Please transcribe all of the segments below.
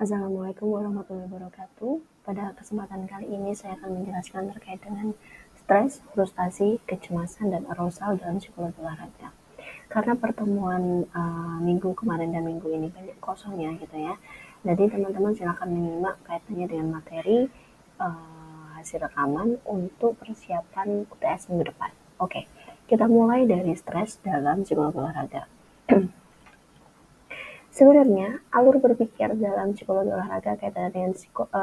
Assalamualaikum warahmatullahi wabarakatuh. Pada kesempatan kali ini saya akan menjelaskan terkait dengan stres, frustasi, kecemasan, dan arousal dalam psikologi olahraga. Karena pertemuan minggu kemarin dan minggu ini banyak kosongnya gitu ya. Jadi teman-teman silakan menyimak kaitannya dengan materi hasil rekaman untuk persiapan UTS minggu depan. Oke, kita mulai dari stres dalam psikologi olahraga. Sebenarnya, alur berpikir dalam psikologi olahraga kaitan dengan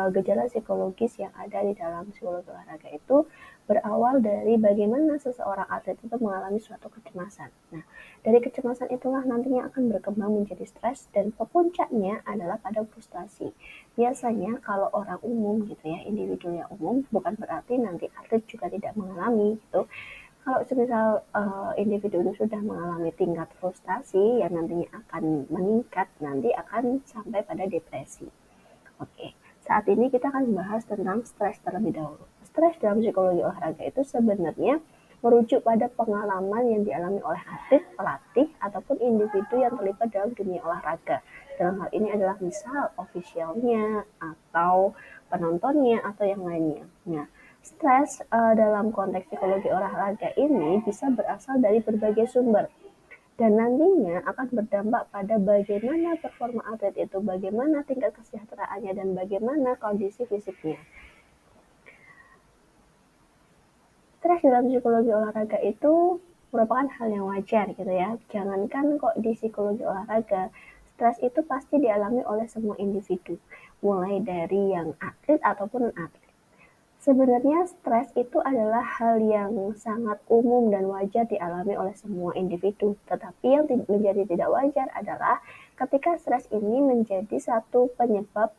gejala psikologis yang ada di dalam psikologi olahraga itu berawal dari bagaimana seseorang atlet itu mengalami suatu kecemasan. Nah, dari kecemasan itulah nantinya akan berkembang menjadi stres dan puncaknya adalah pada frustasi. Biasanya kalau orang umum gitu ya, individu yang umum, bukan berarti nanti atlet juga tidak mengalami gitu. Kalau semisal individu itu sudah mengalami tingkat frustasi yang nantinya akan meningkat, nanti akan sampai pada depresi. Oke, saat ini kita akan membahas tentang stres terlebih dahulu. Stres dalam psikologi olahraga itu sebenarnya merujuk pada pengalaman yang dialami oleh atlet, pelatih, ataupun individu yang terlibat dalam dunia olahraga. Dalam hal ini adalah misal ofisialnya, atau penontonnya, atau yang lainnya. Nah, stres dalam konteks psikologi olahraga ini bisa berasal dari berbagai sumber dan nantinya akan berdampak pada bagaimana performa atlet itu, bagaimana tingkat kesejahteraannya, dan bagaimana kondisi fisiknya. Stres dalam psikologi olahraga itu merupakan hal yang wajar gitu ya. Jangankan kok di psikologi olahraga, stres itu pasti dialami oleh semua individu, mulai dari yang atlet ataupun non-atlet. Sebenarnya stres itu adalah hal yang sangat umum dan wajar dialami oleh semua individu. Tetapi yang menjadi tidak wajar adalah ketika stres ini menjadi satu penyebab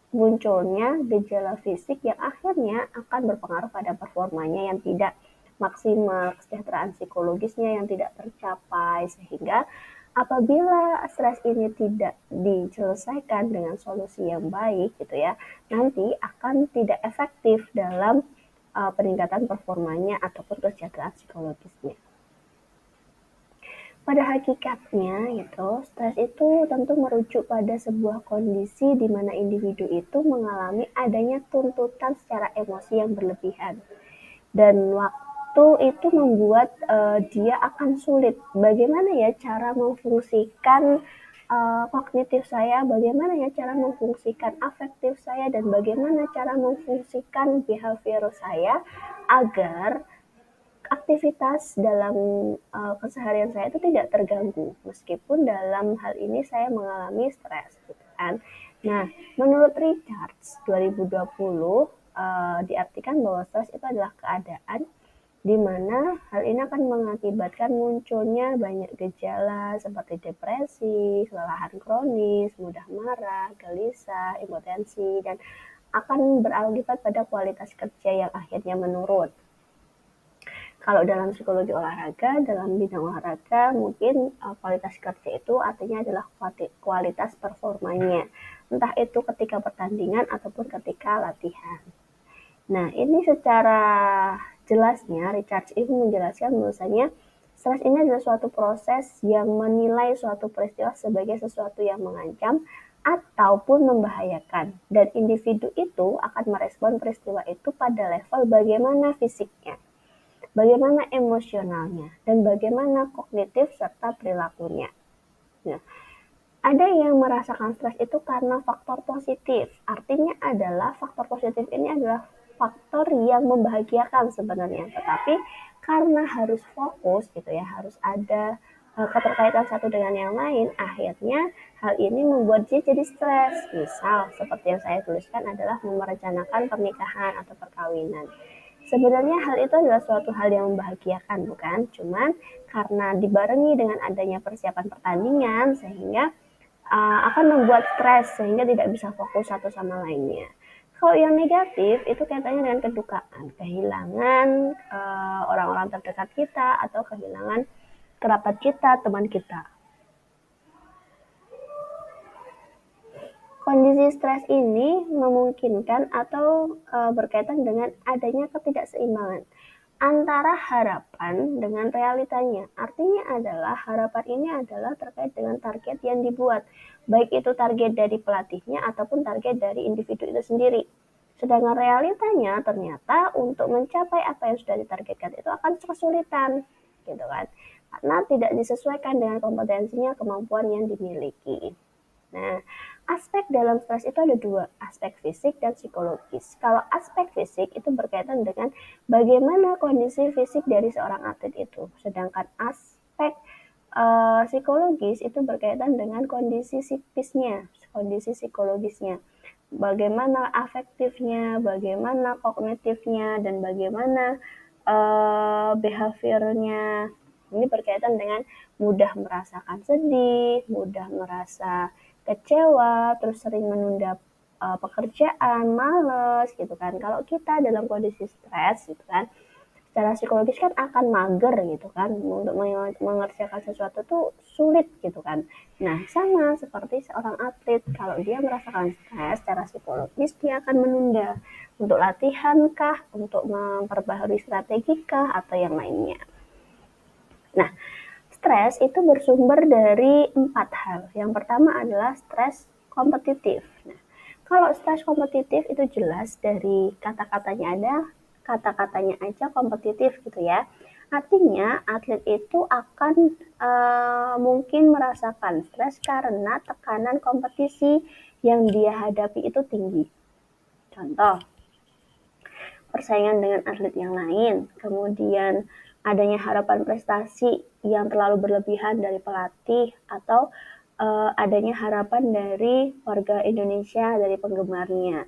munculnya gejala fisik yang akhirnya akan berpengaruh pada performanya yang tidak maksimal, kesejahteraan psikologisnya yang tidak tercapai, sehingga apabila stres ini tidak diselesaikan dengan solusi yang baik gitu ya, nanti akan tidak efektif dalam peningkatan performanya ataupun kesejahteraan psikologisnya. Pada hakikatnya gitu, stres itu tentu merujuk pada sebuah kondisi di mana individu itu mengalami adanya tuntutan secara emosi yang berlebihan. Dan waktu itu membuat dia akan sulit. Bagaimana ya cara memfungsikan kognitif saya, bagaimana ya cara memfungsikan afektif saya, dan bagaimana cara memfungsikan behavior saya agar aktivitas dalam keseharian saya itu tidak terganggu, meskipun dalam hal ini saya mengalami stres, gitu kan. Nah, menurut Richards 2020 diartikan bahwa stres itu adalah keadaan di mana hal ini akan mengakibatkan munculnya banyak gejala seperti depresi, kelelahan kronis, mudah marah, gelisah, impotensi, dan akan berakibat pada kualitas kerja yang akhirnya menurun. Kalau dalam psikologi olahraga, dalam bidang olahraga, mungkin kualitas kerja itu artinya adalah kualitas performanya. Entah itu ketika pertandingan ataupun ketika latihan. Nah, ini secara jelasnya, Richard ini menjelaskan bahwasanya stres ini adalah suatu proses yang menilai suatu peristiwa sebagai sesuatu yang mengancam ataupun membahayakan. Dan individu itu akan merespon peristiwa itu pada level bagaimana fisiknya, bagaimana emosionalnya, dan bagaimana kognitif serta perilakunya. Nah, ada yang merasakan stres itu karena faktor positif. Artinya adalah faktor positif ini adalah faktor yang membahagiakan sebenarnya. Tetapi karena harus fokus gitu ya, harus ada keterkaitan satu dengan yang lain, akhirnya hal ini membuat dia jadi stres. Misal seperti yang saya tuliskan adalah merencanakan pernikahan atau perkawinan. Sebenarnya hal itu adalah suatu hal yang membahagiakan, bukan? Cuman karena dibarengi dengan adanya persiapan pertandingan, sehingga akan membuat stres, sehingga tidak bisa fokus satu sama lainnya. Kalau yang negatif itu kaitannya dengan kedukaan, kehilangan orang-orang terdekat kita, atau kehilangan kerabat kita, teman kita. Kondisi stres ini memungkinkan atau berkaitan dengan adanya ketidakseimbangan antara harapan dengan realitanya. Artinya adalah harapan ini adalah terkait dengan target yang dibuat, baik itu target dari pelatihnya ataupun target dari individu itu sendiri. Sedangkan realitanya ternyata untuk mencapai apa yang sudah ditargetkan itu akan kesulitan, gitu kan? Karena tidak disesuaikan dengan kompetensinya, kemampuan yang dimiliki. Nah, aspek dalam stres itu ada dua, aspek fisik dan psikologis. Kalau aspek fisik itu berkaitan dengan bagaimana kondisi fisik dari seorang atlet itu. Sedangkan aspek psikologis itu berkaitan dengan kondisi psikisnya, kondisi psikologisnya. Bagaimana afektifnya, bagaimana kognitifnya, dan bagaimana behaviornya. Ini berkaitan dengan mudah merasakan sedih, mudah merasa kecewa, terus sering menunda pekerjaan, males gitu kan. Kalau kita dalam kondisi stres gitu kan, secara psikologis kan akan mager gitu kan, untuk mengerjakan sesuatu tuh sulit gitu kan. Nah, sama seperti seorang atlet, kalau dia merasakan stres secara psikologis, dia akan menunda untuk latihan kah, untuk memperbaharui strategi kah, atau yang lainnya. Nah, stres itu bersumber dari 4 hal. Yang pertama adalah stres kompetitif. Nah, kalau stres kompetitif itu jelas dari kata-katanya ada, kata-katanya aja kompetitif gitu ya. Artinya atlet itu akan mungkin merasakan stres karena tekanan kompetisi yang dia hadapi itu tinggi. Contoh, persaingan dengan atlet yang lain, kemudian adanya harapan prestasi yang terlalu berlebihan dari pelatih, atau adanya harapan dari warga Indonesia, dari penggemarnya.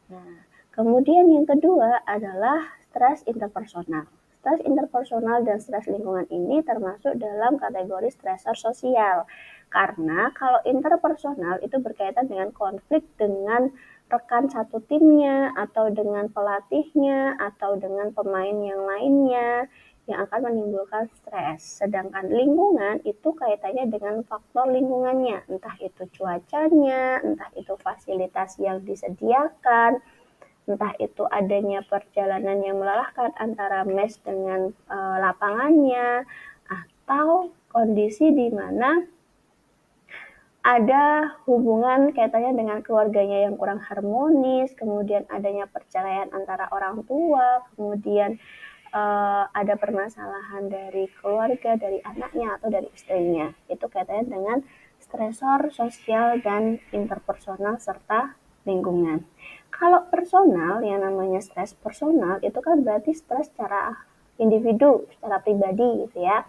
Nah, kemudian yang kedua adalah stres interpersonal. Stres interpersonal dan stres lingkungan ini termasuk dalam kategori stresor sosial. Karena kalau interpersonal itu berkaitan dengan konflik dengan rekan satu timnya, atau dengan pelatihnya, atau dengan pemain yang lainnya, yang akan menimbulkan stres. Sedangkan lingkungan itu kaitannya dengan faktor lingkungannya, entah itu cuacanya, entah itu fasilitas yang disediakan, entah itu adanya perjalanan yang melelahkan antara mes dengan lapangannya, atau kondisi di mana ada hubungan kaitannya dengan keluarganya yang kurang harmonis, kemudian adanya perceraian antara orang tua, kemudian ada permasalahan dari keluarga, dari anaknya atau dari istrinya. Itu kaitannya dengan stresor sosial dan interpersonal serta lingkungan. Kalau personal, yang namanya stres personal itu kan berarti stres secara individu, secara pribadi gitu ya.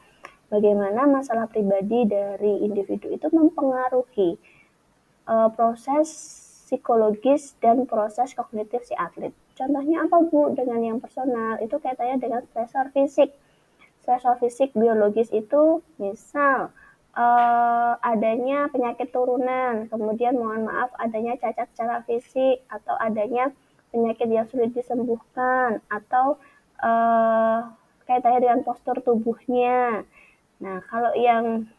Bagaimana masalah pribadi dari individu itu mempengaruhi proses psikologis dan proses kognitif si atlet. Contohnya apa Bu? Dengan yang personal itu kaitannya dengan stresor fisik. Stresor fisik biologis itu misal adanya penyakit turunan, kemudian mohon maaf adanya cacat secara fisik, atau adanya penyakit yang sulit disembuhkan, atau kaitannya dengan postur tubuhnya. Nah, kalau yang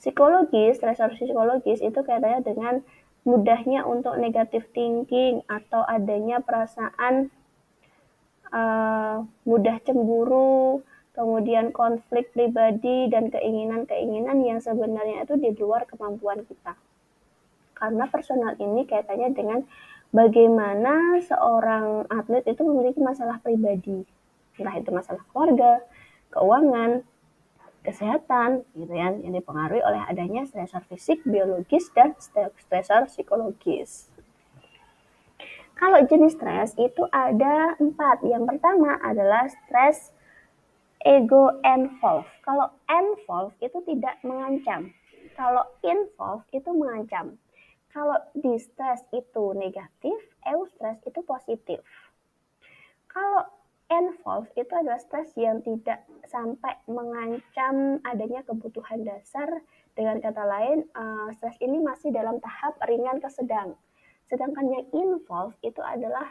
psikologis, stresor psikologis itu kaitannya dengan mudahnya untuk negative thinking, atau adanya perasaan mudah cemburu, kemudian konflik pribadi dan keinginan-keinginan yang sebenarnya itu di luar kemampuan kita. Karena personal ini kaitannya dengan bagaimana seorang atlet itu memiliki masalah pribadi, entah itu masalah keluarga, keuangan, kesehatan, gitu ya, yang dipengaruhi oleh adanya stresor fisik, biologis, dan stresor psikologis. Kalau jenis stres itu ada 4. Yang pertama adalah stres ego involve. Kalau involve itu tidak mengancam. Kalau involve itu mengancam. Kalau distress itu negatif, eustress itu positif. Kalau involve itu adalah stres yang tidak sampai mengancam adanya kebutuhan dasar. Dengan kata lain, stres ini masih dalam tahap ringan ke sedang. Sedangkan yang involve itu adalah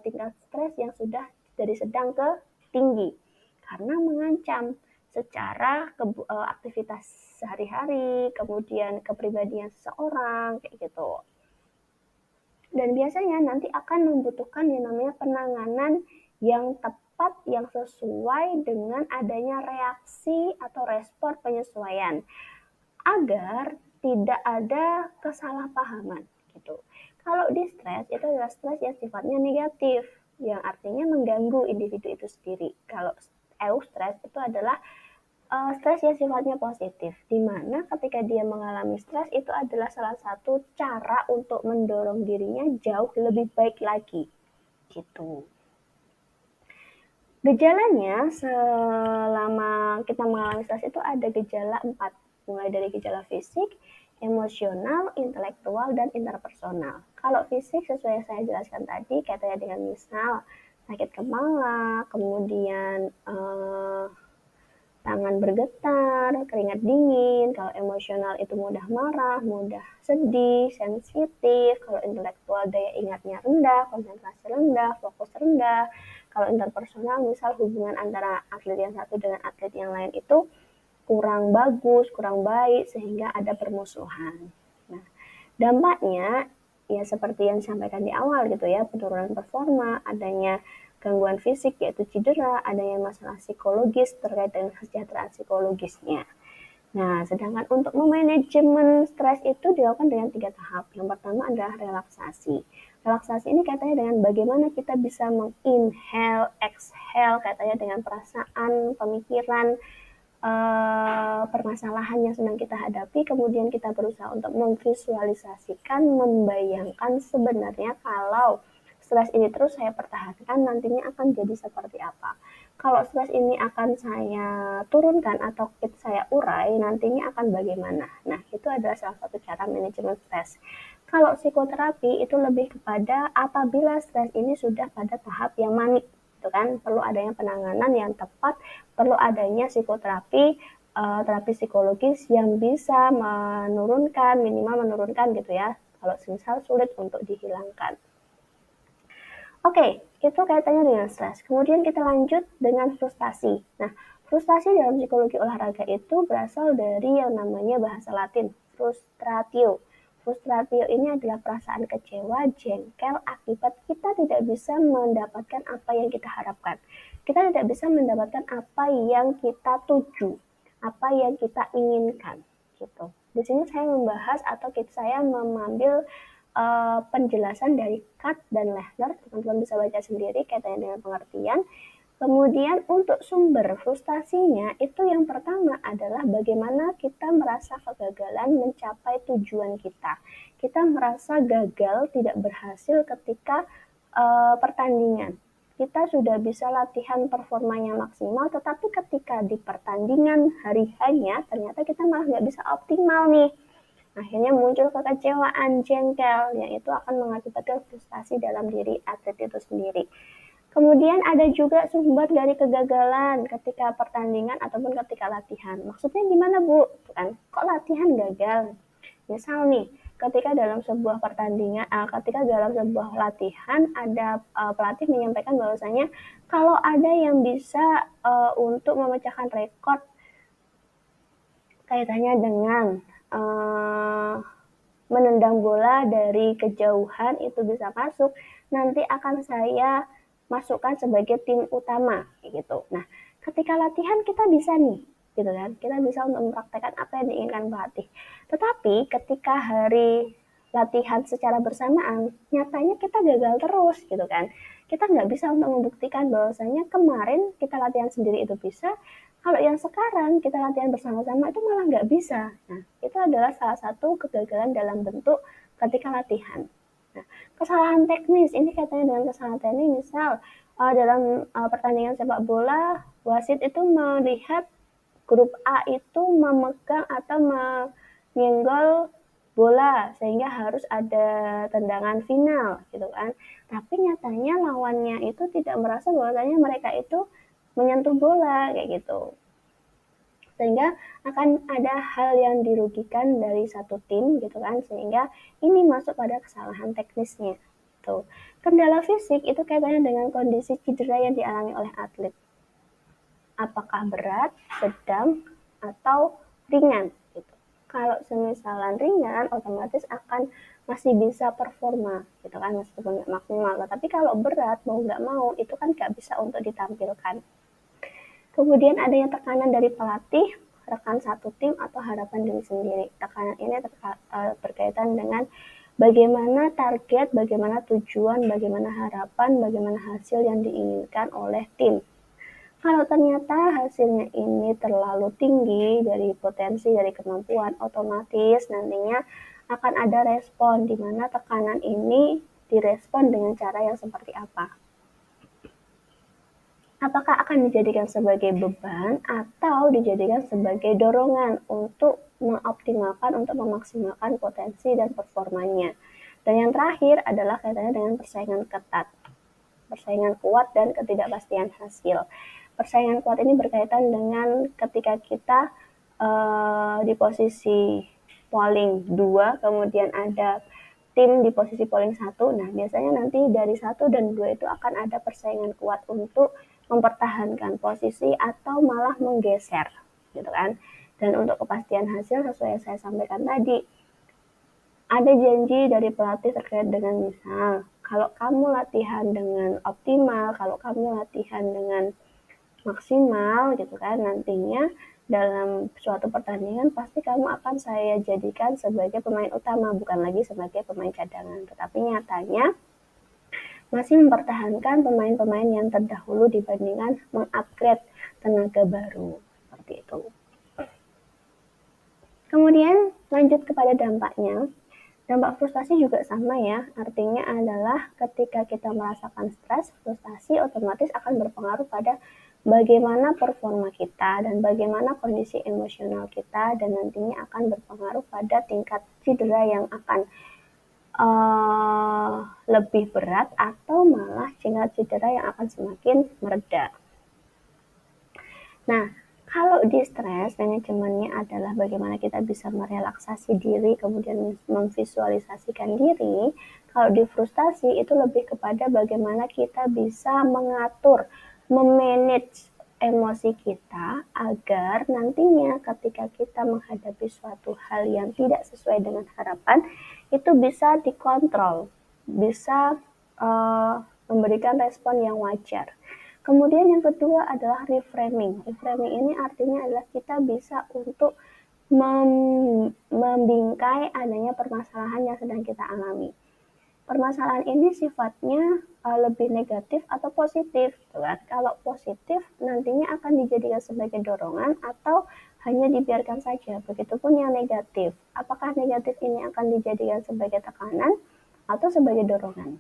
tingkat stres yang sudah dari sedang ke tinggi. Karena mengancam secara aktivitas sehari-hari, kemudian kepribadian seseorang, kayak gitu. Dan biasanya nanti akan membutuhkan yang namanya penanganan yang tepat tepat yang sesuai dengan adanya reaksi atau respon penyesuaian agar tidak ada kesalahpahaman gitu. Kalau di stres itu adalah stres yang sifatnya negatif, yang artinya mengganggu individu itu sendiri. Kalau eustress itu adalah stres yang sifatnya positif, di mana ketika dia mengalami stres itu adalah salah satu cara untuk mendorong dirinya jauh lebih baik lagi gitu. Gejalanya selama kita mengalami stres itu ada gejala 4, mulai dari gejala fisik, emosional, intelektual, dan interpersonal. Kalau fisik sesuai yang saya jelaskan tadi, kaitannya dengan misal sakit kepala, kemudian tangan bergetar, keringat dingin. Kalau emosional itu mudah marah, mudah sedih, sensitif. Kalau intelektual daya ingatnya rendah, konsentrasi rendah, fokus rendah. Kalau interpersonal misal hubungan antara atlet yang satu dengan atlet yang lain itu kurang bagus, kurang baik sehingga ada permusuhan. Nah, dampaknya ya seperti yang disampaikan di awal gitu ya, penurunan performa, adanya gangguan fisik yaitu cedera, adanya masalah psikologis terkait dengan kesejahteraan psikologisnya. Nah, sedangkan untuk memanajemen stres itu dilakukan dengan 3 tahap. Yang pertama adalah relaksasi. Relaksasi ini katanya dengan bagaimana kita bisa menginhale, exhale, katanya dengan perasaan, pemikiran, permasalahan yang sedang kita hadapi, kemudian kita berusaha untuk memvisualisasikan, membayangkan sebenarnya kalau stres ini terus saya pertahankan nantinya akan jadi seperti apa. Kalau stres ini akan saya turunkan atau saya urai, nantinya akan bagaimana. Nah, itu adalah salah satu cara manajemen stres. Kalau psikoterapi itu lebih kepada apabila stres ini sudah pada tahap yang manik, itu kan perlu adanya penanganan yang tepat, perlu adanya psikoterapi, terapi psikologis yang bisa menurunkan, minimal menurunkan gitu ya, kalau misal sulit untuk dihilangkan. Oke, itu kaitannya dengan stres. Kemudian kita lanjut dengan frustasi. Nah, frustasi dalam psikologi olahraga itu berasal dari yang namanya bahasa Latin, frustratio. Frustratio ini adalah perasaan kecewa, jengkel akibat kita tidak bisa mendapatkan apa yang kita harapkan. Kita tidak bisa mendapatkan apa yang kita tuju, apa yang kita inginkan, gitu. Di sini saya membahas atau saya mengambil penjelasan dari Kat dan Lehner, teman-teman bisa baca sendiri kaitannya dengan pengertian. Kemudian untuk sumber frustasinya itu yang pertama adalah bagaimana kita merasa kegagalan mencapai tujuan kita. Kita merasa gagal, tidak berhasil ketika pertandingan. Kita sudah bisa latihan performanya maksimal, tetapi ketika di pertandingan hari hanya ternyata kita malah nggak bisa optimal nih. Akhirnya muncul kekecewaan, jengkel, yang itu akan mengakibatkan frustasi dalam diri atlet itu sendiri. Kemudian ada juga sumber dari kegagalan ketika pertandingan ataupun ketika latihan. Maksudnya gimana, Bu? Kan, kok latihan gagal? Misal nih, ketika dalam sebuah pertandingan, ketika dalam sebuah latihan ada pelatih menyampaikan bahwasanya kalau ada yang bisa untuk memecahkan rekor kaitannya dengan menendang bola dari kejauhan itu bisa masuk, nanti akan saya masukkan sebagai tim utama gitu. Nah, ketika latihan kita bisa nih, gitu kan? Kita bisa untuk mempraktekkan apa yang diinginkan pelatih. Tetapi ketika hari latihan secara bersamaan, nyatanya kita gagal terus gitu kan. Kita nggak bisa untuk membuktikan bahwasanya kemarin kita latihan sendiri itu bisa, kalau yang sekarang kita latihan bersama-sama itu malah nggak bisa. Nah, itu adalah salah satu kegagalan dalam bentuk ketika latihan. Nah, kesalahan teknis ini katanya dengan kesalahan teknis, misal dalam pertandingan sepak bola, wasit itu melihat grup A itu memegang atau menyenggol bola sehingga harus ada tendangan final gitu kan. Tapi nyatanya lawannya itu tidak merasa bahwasanya mereka itu menyentuh bola kayak gitu. Sehingga akan ada hal yang dirugikan dari satu tim gitu kan, sehingga ini masuk pada kesalahan teknisnya. Tuh. Kendala fisik itu kaitannya dengan kondisi cedera yang dialami oleh atlet. Apakah berat, sedang, atau ringan gitu. Kalau semisalan ringan, otomatis akan masih bisa performa, gitu kan, meskipun nggak maksimal. Tapi kalau berat, mau nggak mau, itu kan nggak bisa untuk ditampilkan. Kemudian adanya tekanan dari pelatih, rekan satu tim, atau harapan diri sendiri. Tekanan ini berkaitan dengan bagaimana target, bagaimana tujuan, bagaimana harapan, bagaimana hasil yang diinginkan oleh tim. Kalau ternyata hasilnya ini terlalu tinggi dari potensi, dari kemampuan, otomatis nantinya akan ada respon di mana tekanan ini direspon dengan cara yang seperti apa. Apakah akan dijadikan sebagai beban atau dijadikan sebagai dorongan untuk mengoptimalkan, untuk memaksimalkan potensi dan performanya. Dan yang terakhir adalah kaitannya dengan persaingan ketat, persaingan kuat dan ketidakpastian hasil. Persaingan kuat ini berkaitan dengan ketika kita di posisi polling 2, kemudian ada tim di posisi polling 1. Nah, biasanya nanti dari 1 dan 2 itu akan ada persaingan kuat untuk mempertahankan posisi atau malah menggeser, gitu kan. Dan untuk kepastian hasil sesuai yang saya sampaikan tadi, ada janji dari pelatih terkait dengan misal, kalau kamu latihan dengan optimal, kalau kamu latihan dengan maksimal gitu kan, nantinya dalam suatu pertandingan pasti kamu akan saya jadikan sebagai pemain utama, bukan lagi sebagai pemain cadangan. Tetapi nyatanya masih mempertahankan pemain-pemain yang terdahulu dibandingkan mengupgrade tenaga baru, seperti itu. Kemudian lanjut kepada dampaknya. Dampak frustasi juga sama ya, artinya adalah ketika kita merasakan stres, frustasi otomatis akan berpengaruh pada bagaimana performa kita dan bagaimana kondisi emosional kita, dan nantinya akan berpengaruh pada tingkat cedera yang akan lebih berat atau malah tingkat cedera yang akan semakin mereda. Nah, kalau di stres, manajemennya adalah bagaimana kita bisa merelaksasi diri, kemudian memvisualisasikan diri. Kalau di frustasi, itu lebih kepada bagaimana kita bisa mengatur, memanage emosi kita, agar nantinya ketika kita menghadapi suatu hal yang tidak sesuai dengan harapan, itu bisa dikontrol, bisa memberikan respon yang wajar. Kemudian yang kedua adalah reframing. Reframing ini artinya adalah kita bisa untuk membingkai adanya permasalahan yang sedang kita alami. Permasalahan ini sifatnya lebih negatif atau positif. Kalau positif nantinya akan dijadikan sebagai dorongan atau hanya dibiarkan saja. Begitupun yang negatif. Apakah negatif ini akan dijadikan sebagai tekanan atau sebagai dorongan?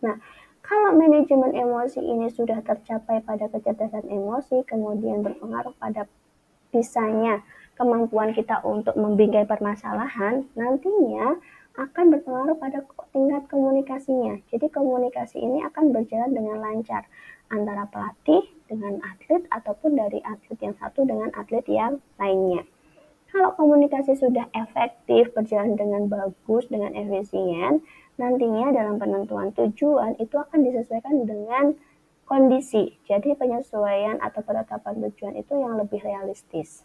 Nah, kalau manajemen emosi ini sudah tercapai pada kecerdasan emosi, kemudian berpengaruh pada bisanya kemampuan kita untuk membingkai permasalahan, nantinya akan berpengaruh pada tingkat komunikasinya. Jadi komunikasi ini akan berjalan dengan lancar antara pelatih dengan atlet ataupun dari atlet yang satu dengan atlet yang lainnya. Kalau komunikasi sudah efektif, berjalan dengan bagus, dengan efisien, nantinya dalam penentuan tujuan itu akan disesuaikan dengan kondisi. Jadi penyesuaian atau penetapan tujuan itu yang lebih realistis.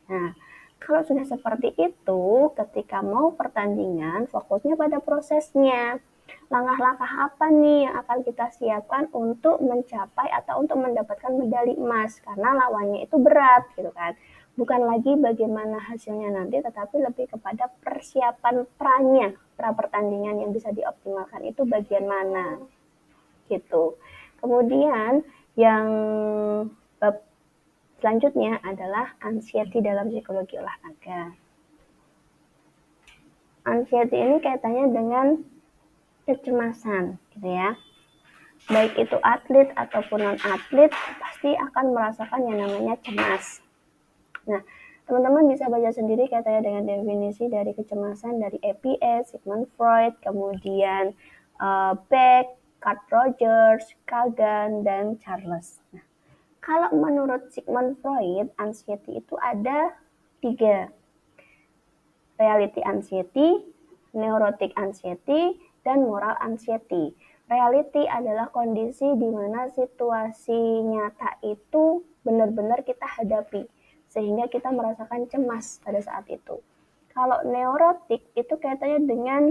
Nah, kalau sudah seperti itu, ketika mau pertandingan, fokusnya pada prosesnya. Langkah-langkah apa nih yang akan kita siapkan untuk mencapai atau untuk mendapatkan medali emas? Karena lawannya itu berat, gitu kan. Bukan lagi bagaimana hasilnya nanti, tetapi lebih kepada persiapan pra pertandingan yang bisa dioptimalkan itu bagian mana, gitu. Kemudian yang bab selanjutnya adalah anxiety dalam psikologi olahraga. Anxiety ini kaitannya dengan kecemasan, gitu ya. Baik itu atlet ataupun non-atlet pasti akan merasakan yang namanya cemas. Nah, teman-teman bisa baca sendiri kaitannya dengan definisi dari kecemasan dari EPS, Sigmund Freud, kemudian Beck, Carl Rogers, Kagan, dan Charles. Nah, kalau menurut Sigmund Freud, anxiety itu ada 3. Reality anxiety, neurotic anxiety, dan moral anxiety. Reality adalah kondisi di mana situasi nyata itu benar-benar kita hadapi, sehingga kita merasakan cemas pada saat itu. Kalau neurotik itu kaitannya dengan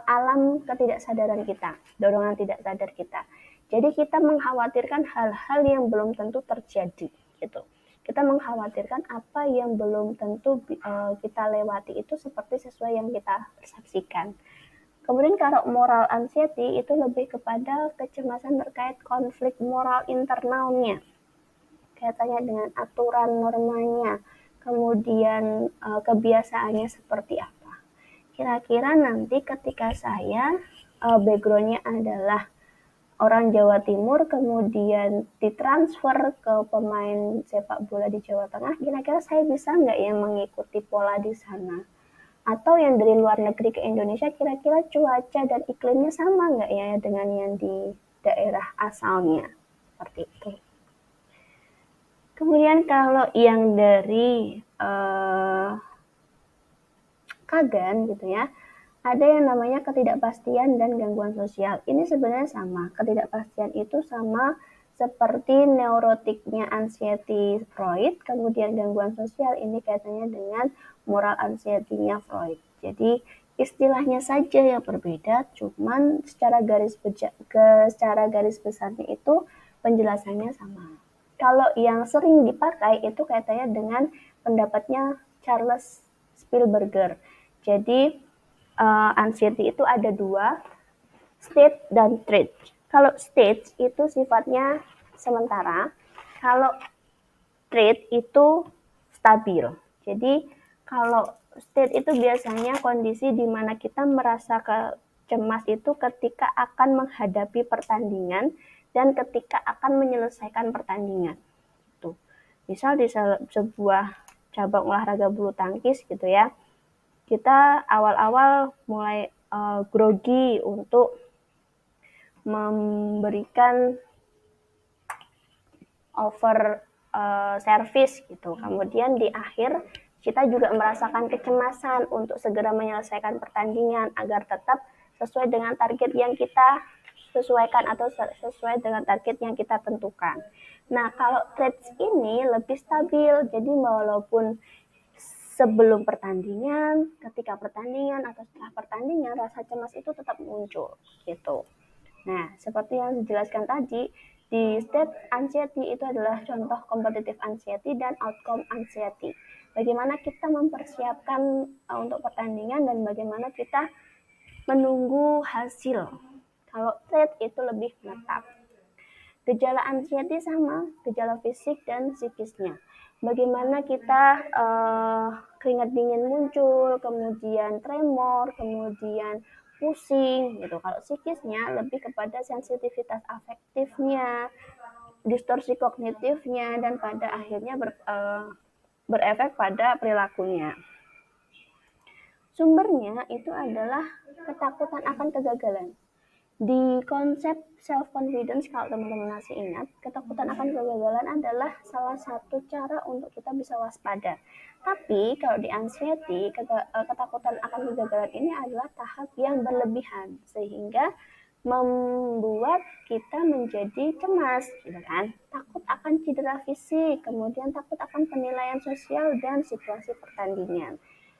alam ketidaksadaran kita, dorongan tidak sadar kita. Jadi kita mengkhawatirkan hal-hal yang belum tentu terjadi gitu. Kita mengkhawatirkan apa yang belum tentu kita lewati itu seperti sesuai yang kita persepsikan. Kemudian kalau moral anxiety itu lebih kepada kecemasan terkait konflik moral internalnya, kaitannya dengan aturan normanya, kemudian kebiasaannya seperti apa. Kira-kira nanti ketika saya backgroundnya adalah orang Jawa Timur, kemudian ditransfer ke pemain sepak bola di Jawa Tengah, kira-kira saya bisa nggak yang mengikuti pola di sana? Atau yang dari luar negeri ke Indonesia, kira-kira cuaca dan iklimnya sama nggak ya dengan yang di daerah asalnya? Seperti itu. Kemudian kalau yang dari Kagan gitu ya, ada yang namanya ketidakpastian dan gangguan sosial. Ini sebenarnya sama. Ketidakpastian itu sama seperti neurotiknya anxiety Freud, kemudian gangguan sosial ini kaitannya dengan moral anxiety-nya Freud. Jadi istilahnya saja yang berbeda, cuman secara garis besarnya itu penjelasannya sama. Kalau yang sering dipakai itu kaitannya dengan pendapatnya Charles Spielberger. Jadi anxiety itu ada dua, state dan trait. Kalau state itu sifatnya sementara, kalau trait itu stabil. Jadi kalau state itu biasanya kondisi di mana kita merasa cemas itu ketika akan menghadapi pertandingan dan ketika akan menyelesaikan pertandingan. Itu. Misal di sebuah cabang olahraga bulu tangkis gitu ya, kita awal-awal mulai grogi untuk memberikan over service gitu. Kemudian di akhir kita juga merasakan kecemasan untuk segera menyelesaikan pertandingan agar tetap sesuai dengan target yang kita sesuaikan atau sesuai dengan target yang kita tentukan. Nah, kalau traits ini lebih stabil, jadi walaupun sebelum pertandingan, ketika pertandingan, atau setelah pertandingan, rasa cemas itu tetap muncul gitu. Nah, seperti yang dijelaskan tadi, di state anxiety itu adalah contoh competitive anxiety dan outcome anxiety. Bagaimana kita mempersiapkan untuk pertandingan dan bagaimana kita menunggu hasil. Kalau trait itu lebih menetap. Gejala anxiety sama, gejala fisik dan psikisnya. Bagaimana kita keringat dingin muncul, kemudian tremor, kemudian pusing gitu. Kalau psikisnya lebih kepada sensitivitas afektifnya, distorsi kognitifnya, dan pada akhirnya berefek pada perilakunya. Sumbernya itu adalah ketakutan akan kegagalan. Di konsep self-confidence, kalau teman-teman masih ingat, ketakutan akan kegagalan adalah salah satu cara untuk kita bisa waspada. Tapi kalau di anxiety, ketakutan akan kegagalan ini adalah tahap yang berlebihan, sehingga membuat kita menjadi cemas, gitu kan? Takut akan cedera fisik, kemudian takut akan penilaian sosial dan situasi pertandingan.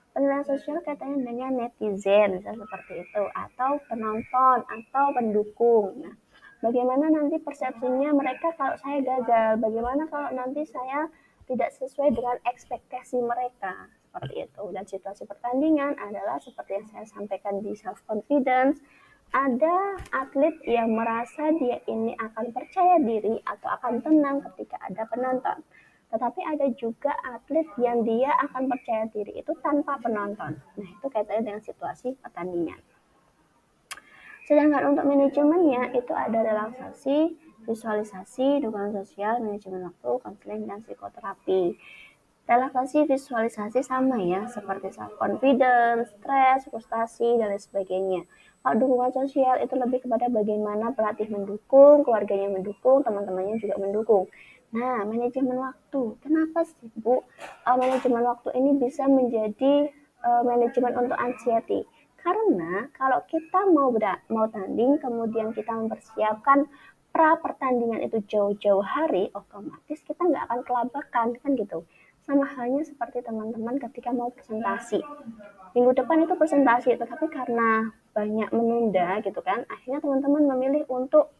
Penilaian sosial kaitannya dengan netizen, misalnya seperti itu, atau penonton, atau pendukung. Nah, bagaimana nanti persepsinya mereka kalau saya gagal? Bagaimana kalau nanti saya tidak sesuai dengan ekspektasi mereka? Seperti itu. Dan situasi pertandingan adalah seperti yang saya sampaikan di self confidence. Ada atlet yang merasa dia ini akan percaya diri atau akan tenang ketika ada penonton. Tetapi ada juga atlet yang dia akan percaya diri itu tanpa penonton. Nah, itu kaitannya dengan situasi pertandingan. Sedangkan untuk manajemennya itu ada relaksasi, visualisasi, dukungan sosial, manajemen waktu, konseling, dan psikoterapi. Relaksasi visualisasi sama ya, seperti self-confidence, stres, frustasi, dan lain sebagainya. Kalau dukungan sosial itu lebih kepada bagaimana pelatih mendukung, keluarganya mendukung, teman-temannya juga mendukung. Nah, manajemen waktu. Kenapa sih, Bu? Manajemen waktu ini bisa menjadi manajemen untuk anxiety. Karena kalau kita mau tanding, kemudian kita mempersiapkan pra pertandingan itu jauh-jauh hari, otomatis kita nggak akan kelabakan, kan gitu. sama halnya seperti teman-teman ketika mau presentasi. Minggu depan itu presentasi, tetapi karena banyak menunda gitu kan, akhirnya teman-teman memilih untuk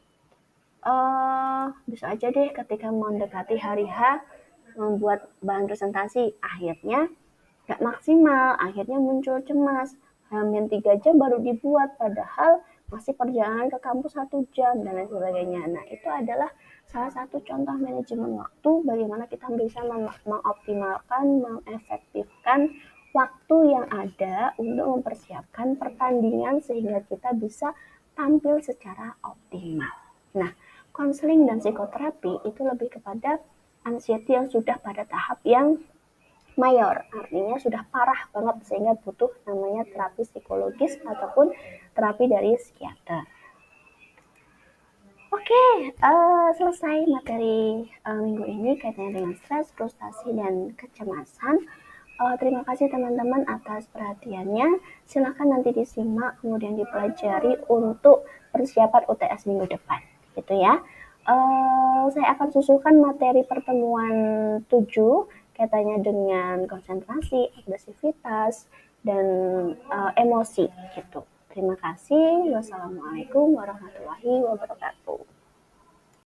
bisa aja deh ketika mendekati hari H membuat bahan presentasi, akhirnya nggak maksimal, akhirnya muncul cemas. Hamin 3 jam baru dibuat, padahal masih perjalanan ke kampus 1 jam dan lain sebagainya. Nah, itu adalah salah satu contoh manajemen waktu bagaimana kita bisa mengoptimalkan, mengefektifkan waktu yang ada untuk mempersiapkan pertandingan sehingga kita bisa tampil secara optimal. Nah, konseling dan psikoterapi itu lebih kepada anxiety yang sudah pada tahap yang mayor, artinya sudah parah banget sehingga butuh namanya terapi psikologis ataupun terapi dari psikiater. Oke, selesai materi minggu ini kaitannya dengan stres, frustasi, dan kecemasan. Terima kasih teman-teman atas perhatiannya. Silakan nanti disimak kemudian dipelajari untuk persiapan UTS minggu depan, gitu ya. Saya akan susulkan materi pertemuan 7 kaitannya dengan konsentrasi, agresivitas, dan emosi gitu. Terima kasih. Wassalamualaikum warahmatullahi wabarakatuh.